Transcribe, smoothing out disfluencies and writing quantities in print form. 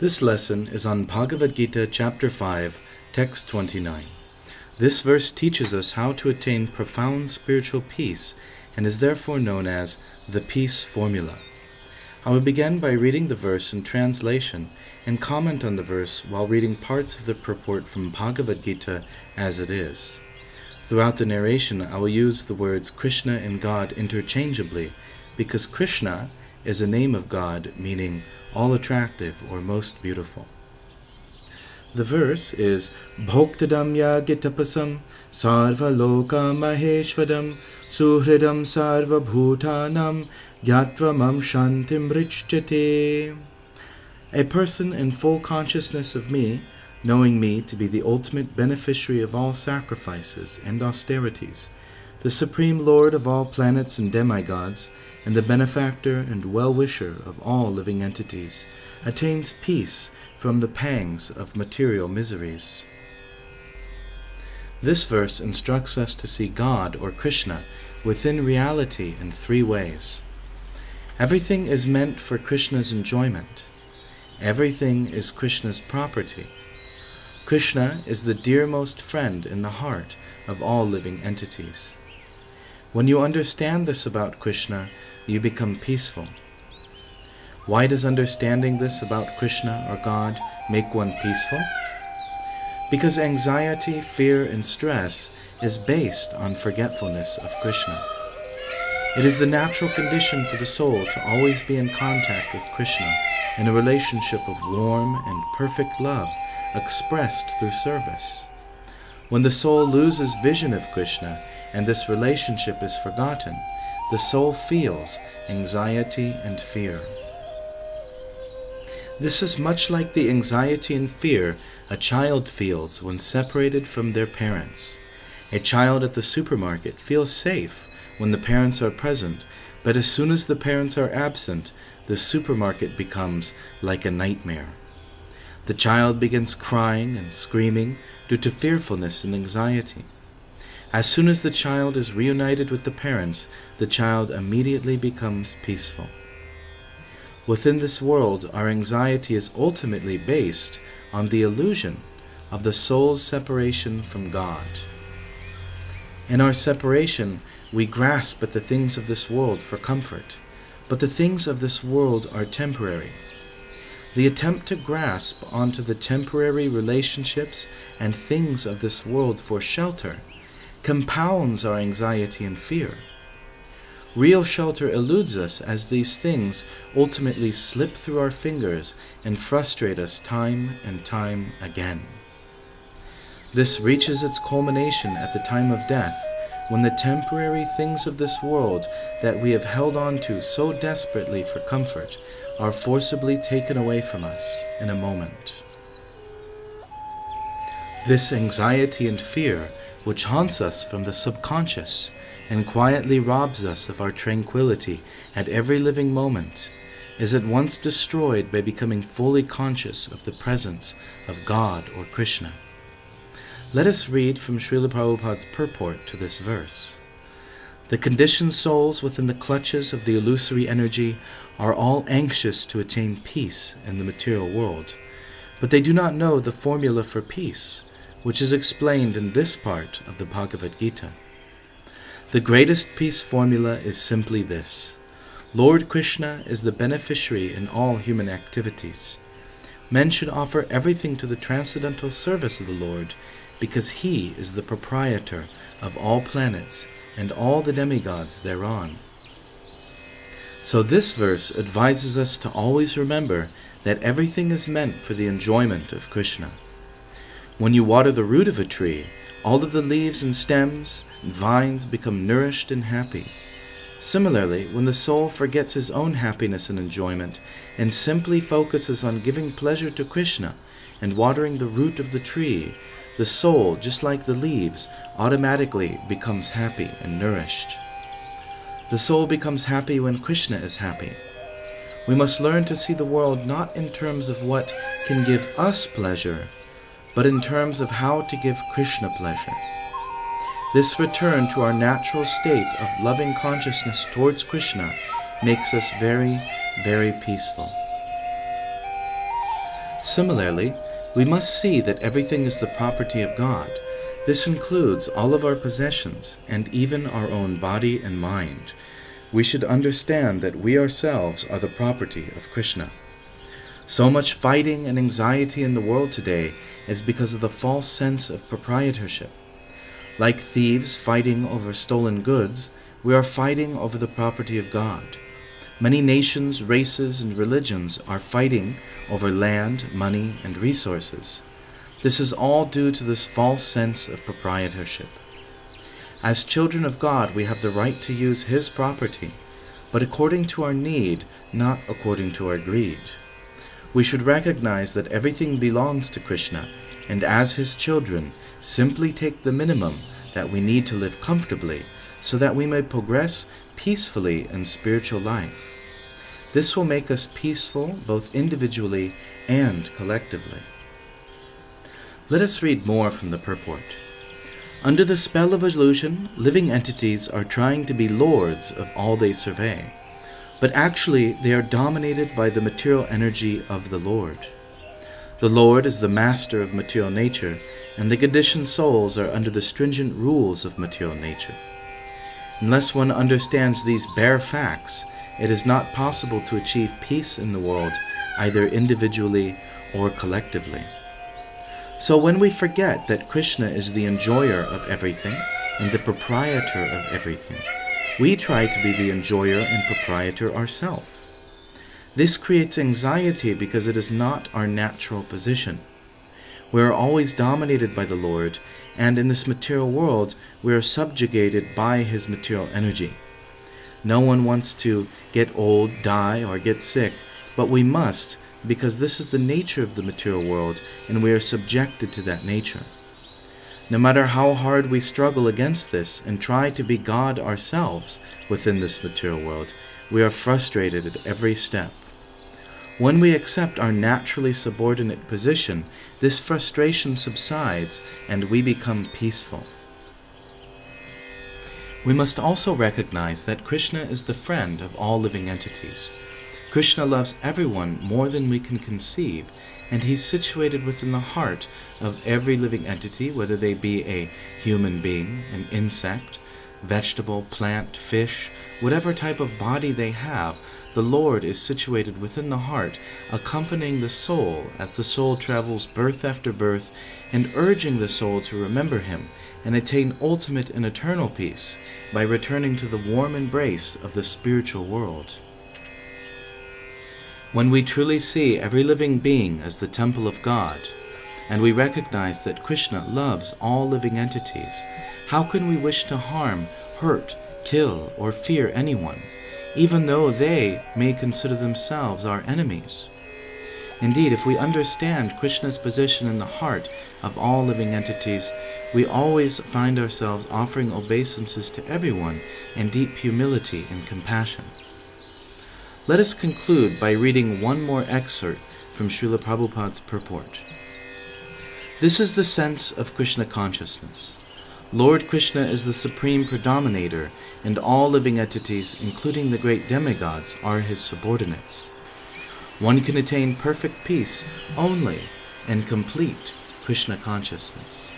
This lesson is on Bhagavad Gita chapter 5, text 29. This verse teaches us how to attain profound spiritual peace and is therefore known as the peace formula. I will begin by reading the verse in translation and comment on the verse while reading parts of the purport from Bhagavad Gita as it is. Throughout the narration, I will use the words Krishna and God interchangeably because Krishna is a name of God meaning all attractive or most beautiful. The verse is Bhoktadam yagitapasam sarva loka maheshvadam suhridam sarva bhutanam gyatramam shantim richyate. A person in full consciousness of me, knowing me to be the ultimate beneficiary of all sacrifices and austerities, the supreme lord of all planets and demigods, and the benefactor and well-wisher of all living entities, attains peace from the pangs of material miseries. This verse instructs us to see God or Krishna within reality in three ways. Everything is meant for Krishna's enjoyment. Everything is Krishna's property. Krishna is the dearmost friend in the heart of all living entities. When you understand this about Krishna, you become peaceful. Why does understanding this about Krishna or God make one peaceful? Because anxiety, fear, and stress is based on forgetfulness of Krishna. It is the natural condition for the soul to always be in contact with Krishna in a relationship of warm and perfect love expressed through service. When the soul loses vision of Krishna and this relationship is forgotten, the soul feels anxiety and fear. This is much like the anxiety and fear a child feels when separated from their parents. A child at the supermarket feels safe when the parents are present, but as soon as the parents are absent, the supermarket becomes like a nightmare. The child begins crying and screaming due to fearfulness and anxiety. As soon as the child is reunited with the parents, the child immediately becomes peaceful. Within this world, our anxiety is ultimately based on the illusion of the soul's separation from God. In our separation, we grasp at the things of this world for comfort, but the things of this world are temporary. The attempt to grasp onto the temporary relationships and things of this world for shelter compounds our anxiety and fear. Real shelter eludes us as these things ultimately slip through our fingers and frustrate us time and time again. This reaches its culmination at the time of death, when the temporary things of this world that we have held on to so desperately for comfort are forcibly taken away from us in a moment. This anxiety and fear, which haunts us from the subconscious and quietly robs us of our tranquility at every living moment, is at once destroyed by becoming fully conscious of the presence of God or Krishna. Let us read from Srila Prabhupada's purport to this verse. The conditioned souls within the clutches of the illusory energy are all anxious to attain peace in the material world, but they do not know the formula for peace, which is explained in this part of the Bhagavad Gita. The greatest peace formula is simply this: Lord Krishna is the beneficiary in all human activities. Men should offer everything to the transcendental service of the Lord, because He is the proprietor of all planets and all the demigods thereon. So this verse advises us to always remember that everything is meant for the enjoyment of Krishna. When you water the root of a tree, all of the leaves and stems and vines become nourished and happy. Similarly, when the soul forgets his own happiness and enjoyment and simply focuses on giving pleasure to Krishna and watering the root of the tree, the soul, just like the leaves, automatically becomes happy and nourished. The soul becomes happy when Krishna is happy. We must learn to see the world not in terms of what can give us pleasure, but in terms of how to give Krishna pleasure. This return to our natural state of loving consciousness towards Krishna makes us very, very peaceful. Similarly, we must see that everything is the property of God. This includes all of our possessions and even our own body and mind. We should understand that we ourselves are the property of Krishna. So much fighting and anxiety in the world today is because of the false sense of proprietorship. Like thieves fighting over stolen goods, we are fighting over the property of God. Many nations, races, and religions are fighting over land, money, and resources. This is all due to this false sense of proprietorship. As children of God, we have the right to use His property, but according to our need, not according to our greed. We should recognize that everything belongs to Krishna, and as His children, simply take the minimum that we need to live comfortably, so that we may progress peacefully in spiritual life. This will make us peaceful both individually and collectively. Let us read more from the purport. Under the spell of illusion, living entities are trying to be lords of all they survey, but actually they are dominated by the material energy of the Lord. The Lord is the master of material nature, and the conditioned souls are under the stringent rules of material nature. Unless one understands these bare facts, it is not possible to achieve peace in the world, either individually or collectively. So when we forget that Krishna is the enjoyer of everything and the proprietor of everything, we try to be the enjoyer and proprietor ourselves. This creates anxiety because it is not our natural position. We are always dominated by the Lord, and in this material world, we are subjugated by His material energy. No one wants to get old, die, or get sick, but we must, because this is the nature of the material world, and we are subjected to that nature. No matter how hard we struggle against this and try to be God ourselves within this material world, we are frustrated at every step. When we accept our naturally subordinate position, this frustration subsides and we become peaceful. We must also recognize that Krishna is the friend of all living entities. Krishna loves everyone more than we can conceive, and He's situated within the heart of every living entity, whether they be a human being, an insect, vegetable, plant, fish, whatever type of body they have. The Lord is situated within the heart, accompanying the soul as the soul travels birth after birth, and urging the soul to remember Him and attain ultimate and eternal peace by returning to the warm embrace of the spiritual world. When we truly see every living being as the temple of God, and we recognize that Krishna loves all living entities, how can we wish to harm, hurt, kill, or fear anyone, even though they may consider themselves our enemies? Indeed, if we understand Krishna's position in the heart of all living entities, we always find ourselves offering obeisances to everyone in deep humility and compassion. Let us conclude by reading one more excerpt from Srila Prabhupada's purport. This is the sense of Krishna consciousness. Lord Krishna is the supreme predominator, and all living entities, including the great demigods, are His subordinates. One can attain perfect peace only in complete Krishna consciousness.